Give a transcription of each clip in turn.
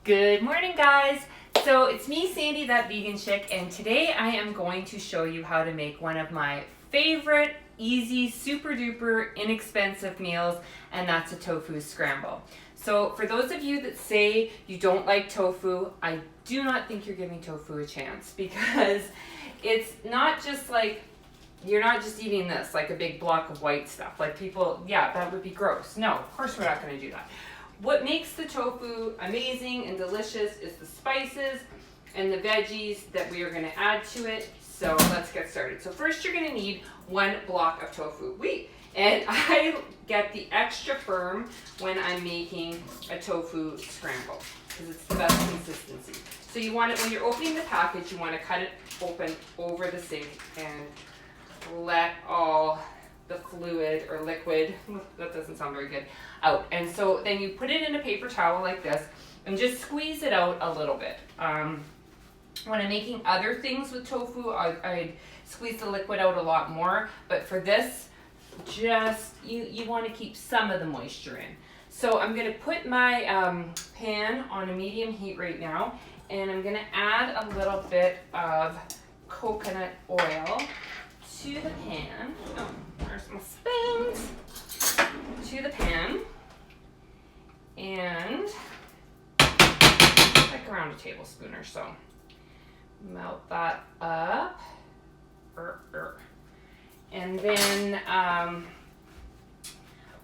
Good morning, guys. So it's me, Sandy, that vegan chick, and today I am going to show you how to make one of my favorite, easy, super duper inexpensive meals, and that's a tofu scramble. So for those of you that say you don't like tofu, I do not think you're giving tofu a chance, because it's not just like, you're not just eating this like a big block of white stuff. Like people, yeah, that would be gross. No, of course we're not going to do that. What makes the tofu amazing and delicious is the spices and the veggies that we are going to add to it. So let's get started. So first you're going to need 1 block of tofu. And I get the extra firm when I'm making a tofu scramble because it's the best consistency. So you want it, when you're opening the package, you want to cut it open over the sink and let all the fluid or liquid, that doesn't sound very good, out. And so then you put it in a paper towel like this and just squeeze it out a little bit. When I'm making other things with tofu, I squeeze the liquid out a lot more, but for this, just, you want to keep some of the moisture in. So I'm going to put my pan on a medium heat right now, and I'm going to add a little bit of coconut oil to the pan. Oh, there's my spoons. To the pan. And like around a tablespoon or so. Melt that up. And then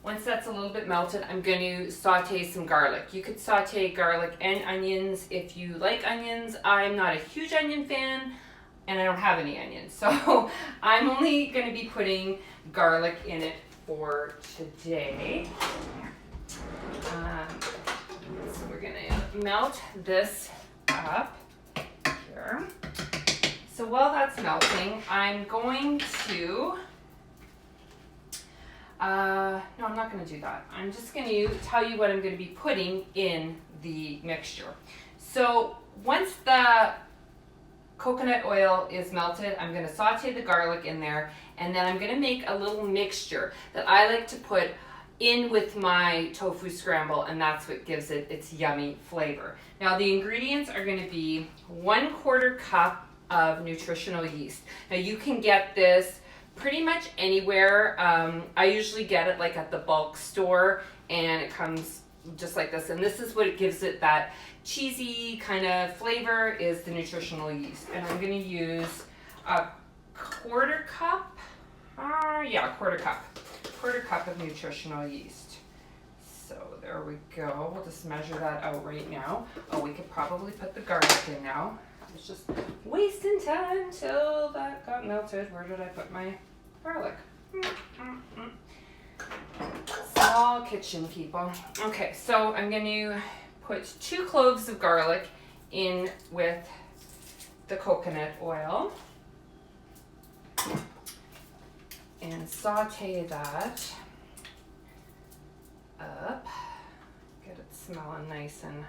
once that's a little bit melted, I'm going to saute some garlic. You could saute garlic and onions if you like onions. I'm not a huge onion fan, and I don't have any onions, so I'm only going to be putting garlic in it for today. So we're going to melt this up here. So while that's melting, I'm going to, no, I'm not going to do that. I'm just going to tell you what I'm going to be putting in the mixture. So once the coconut oil is melted, I'm going to saute the garlic in there, and then I'm going to make a little mixture that I like to put in with my tofu scramble, and that's what gives it its yummy flavor. Now the ingredients are going to be 1/4 cup of nutritional yeast. Now you can get this pretty much anywhere. I usually get it like at the bulk store, and it comes just like this, and this is what it gives it that cheesy kind of flavor, is the nutritional yeast. And I'm going to use a 1/4 cup, quarter cup of nutritional yeast. So there we go. We'll just measure that out right now. Oh, we could probably put the garlic in now. I was just wasting time until that got melted. Where did I put my garlic? Small kitchen, people. Okay, so I'm going to put 2 cloves of garlic in with the coconut oil and saute that up. Get it smelling nice and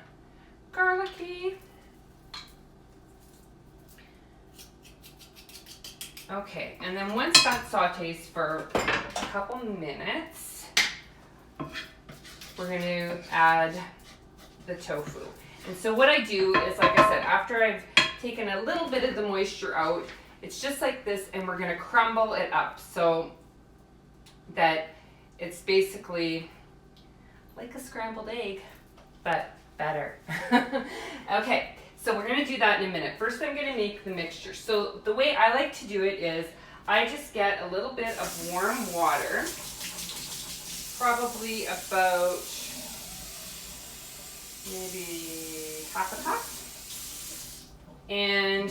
garlicky. Okay, and then once that sautés for a couple minutes, we're going to add the tofu. And so what I do is, like I said, after I've taken a little bit of the moisture out, it's just like this, and we're going to crumble it up so that it's basically like a scrambled egg, but better. Okay, so we're going to do that in a minute. First I'm going to make the mixture. So the way I like to do it is I just get a little bit of warm water, probably about maybe half a cup, and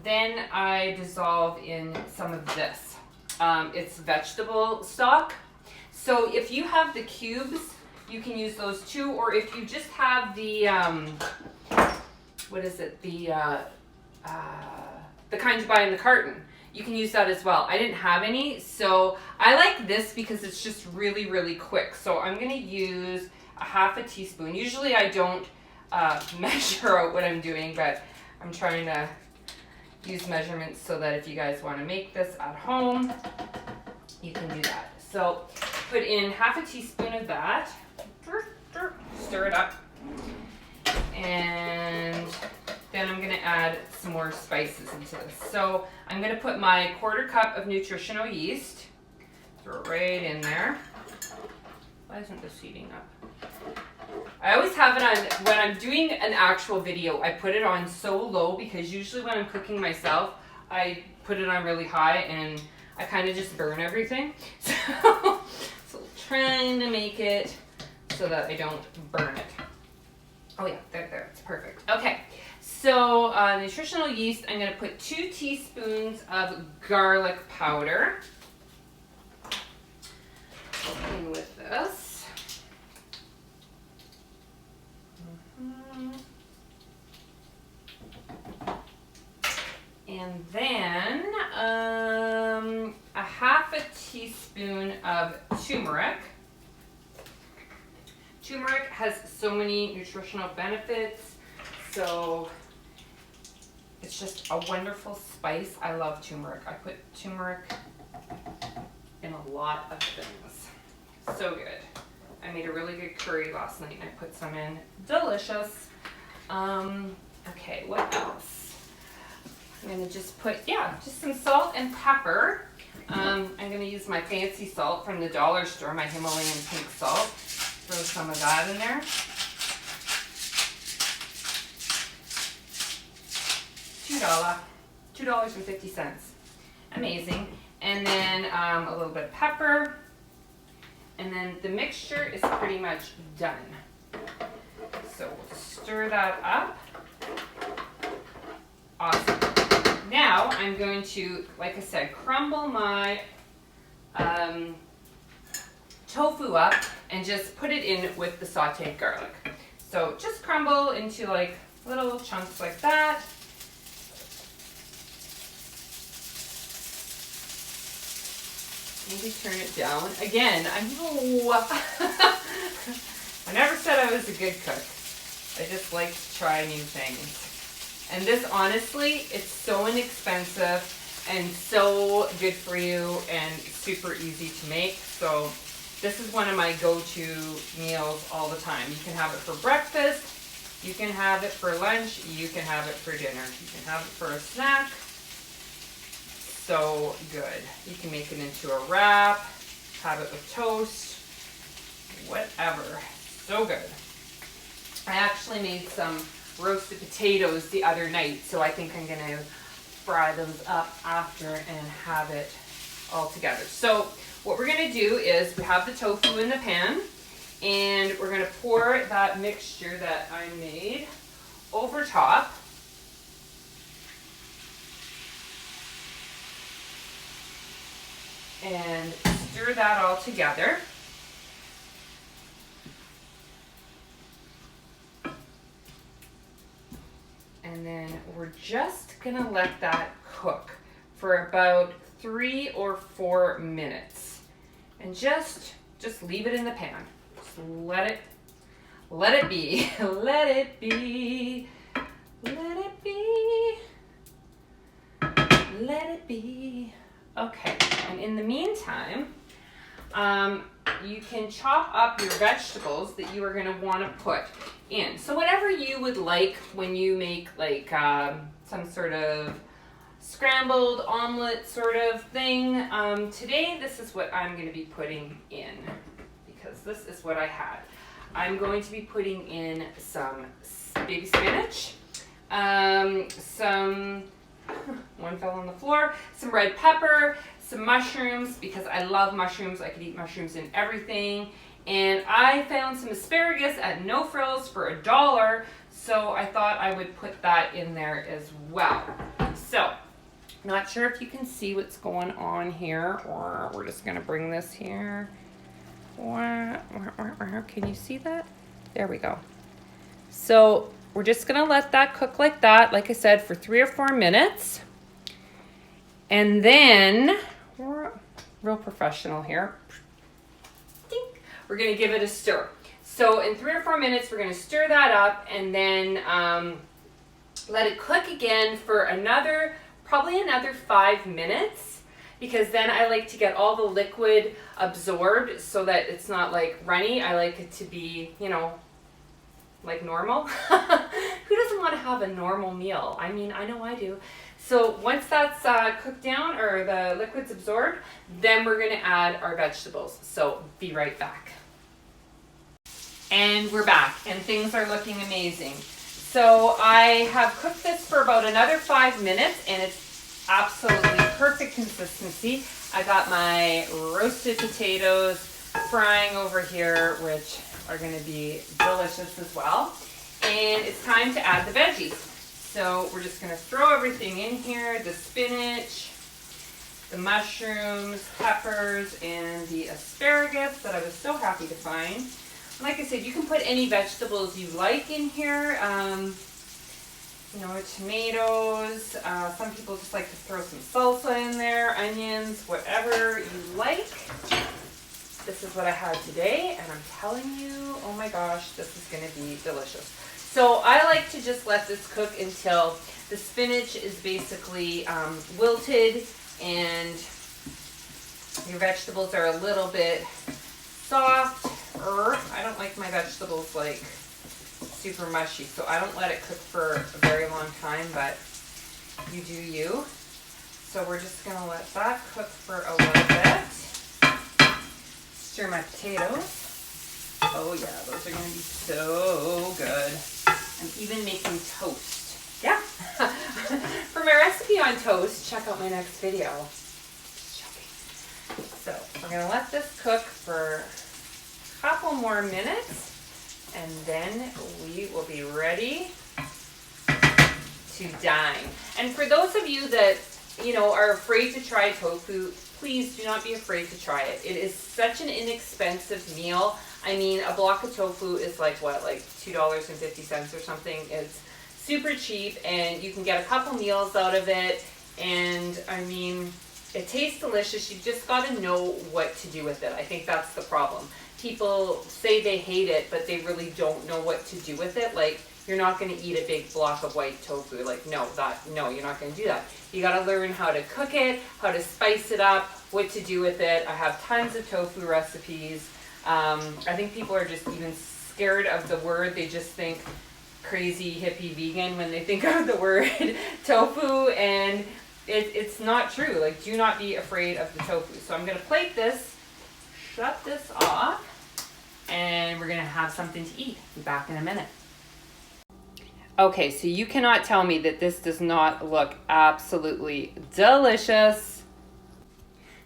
then I dissolve in some of this. It's vegetable stock, so if you have the cubes, you can use those too, or if you just have the what is it, the kind you buy in the carton, you can use that as well. I didn't have any, so I like this because it's just really, really quick. So I'm going to use a 1/2 teaspoon. Usually I don't measure out what I'm doing, but I'm trying to use measurements so that if you guys want to make this at home, you can do that. So put in 1/2 teaspoon of that, stir it up, and then I'm going to add some more spices into this. So I'm going to put my 1/4 cup of nutritional yeast. Throw it right in there. Why isn't this heating up? I always have it on, when I'm doing an actual video, I put it on so low because usually when I'm cooking myself, I put it on really high and I kind of just burn everything. So trying to make it so that I don't burn it. Oh yeah, there, it's perfect. Okay, so nutritional yeast, I'm gonna put 2 teaspoons of garlic powder in with this. And then a 1/2 teaspoon of turmeric. Turmeric has so many nutritional benefits, so it's just a wonderful spice. I love turmeric. I put turmeric in a lot of things. So good. I made a really good curry last night and I put some in. Delicious. Okay, what else? I'm gonna just put, just some salt and pepper. I'm gonna use my fancy salt from the dollar store, my Himalayan pink salt. Throw some of that in there. $2.50. Amazing. And then a little bit of pepper. And then the mixture is pretty much done. So we'll stir that up. Awesome. Now I'm going to, like I said, crumble my tofu up and just put it in with the sauteed garlic. So just crumble into like little chunks like that. Maybe turn it down. Again, I never said I was a good cook. I just like to try new things. And this, honestly, it's so inexpensive and so good for you and super easy to make. So this is one of my go-to meals all the time. You can have it for breakfast, you can have it for lunch, you can have it for dinner, you can have it for a snack. So good. You can make it into a wrap, have it with toast, whatever. So good. I actually made some roasted potatoes the other night, so I think I'm gonna fry those up after and have it all together. So what we're gonna do is we have the tofu in the pan and we're gonna pour that mixture that I made over top. And stir that all together. And then we're just gonna let that cook for about 3 or 4 minutes. And just leave it in the pan. Just let it be. Let it be. Let it be. Let it be. Okay, and in the meantime, you can chop up your vegetables that you are going to want to put in. So whatever you would like when you make like some sort of scrambled omelet sort of thing. Today, this is what I'm going to be putting in because this is what I had. I'm going to be putting in some baby spinach, one fell on the floor, some red pepper, some mushrooms because I love mushrooms. I could eat mushrooms in everything. And I found some asparagus at No Frills for $1, so I thought I would put that in there as well. So, not sure if you can see what's going on here, or we're just gonna bring this here. Can you see that? There we go. So we're just gonna let that cook like that, like I said, for 3 or 4 minutes. And then, we're real professional here. We're gonna give it a stir. So in 3 or 4 minutes, we're gonna stir that up and then let it cook again for probably another 5 minutes, because then I like to get all the liquid absorbed so that it's not like runny. I like it to be, you know, like normal. who doesn't want to have a normal meal? I mean, I know I do. So once that's cooked down or the liquid's absorbed, then we're gonna add our vegetables. So be right back. And we're back, and things are looking amazing. So I have cooked this for about another 5 minutes, and it's absolutely perfect consistency. I got my roasted potatoes frying over here, which are gonna be delicious as well. And it's time to add the veggies. So we're just gonna throw everything in here, the spinach, the mushrooms, peppers, and the asparagus that I was so happy to find. Like I said, you can put any vegetables you like in here. You know, tomatoes. Some people just like to throw some salsa in there, onions, whatever you like. This is what I had today, and I'm telling you, oh my gosh, this is gonna be delicious. So I like to just let this cook until the spinach is basically wilted and your vegetables are a little bit soft. I don't like my vegetables like super mushy, so I don't let it cook for a very long time, but you do you. So we're just gonna let that cook for a little bit. Stir my potatoes. Oh yeah, those are gonna be so good. I'm even making toast. Yeah. For my recipe on toast, check out my next video. Just joking. So we're gonna let this cook for couple more minutes, and then we will be ready to dine. And for those of you that, you know, are afraid to try tofu, please do not be afraid to try it. It is such an inexpensive meal. I mean, a block of tofu is like what, like $2.50 or something. It's super cheap, and you can get a couple meals out of it. And I mean, it tastes delicious. You just got to know what to do with it. I think that's the problem. People say they hate it, but they really don't know what to do with it. Like, you're not going to eat a big block of white tofu. Like, no, you're not going to do that. You got to learn how to cook it, how to spice it up, what to do with it. I have tons of tofu recipes. I think people are just even scared of the word. They just think crazy hippie vegan when they think of the word tofu, and it's not true. Like, do not be afraid of the tofu. So I'm going to plate this, shut this off, and we're gonna have something to eat. Be back in a minute. Okay, so you cannot tell me that this does not look absolutely delicious.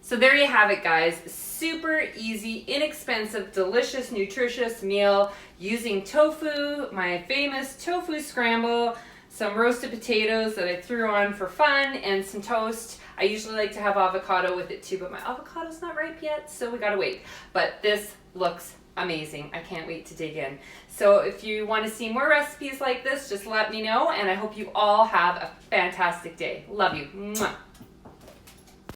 So there you have it, guys. Super easy, inexpensive, delicious, nutritious meal using tofu, my famous tofu scramble, some roasted potatoes that I threw on for fun, and some toast. I usually like to have avocado with it too, but my avocado's not ripe yet, so we gotta wait. But this looks amazing. I can't wait to dig in. So if you want to see more recipes like this, just let me know, and I hope you all have a fantastic day. Love you. Mwah.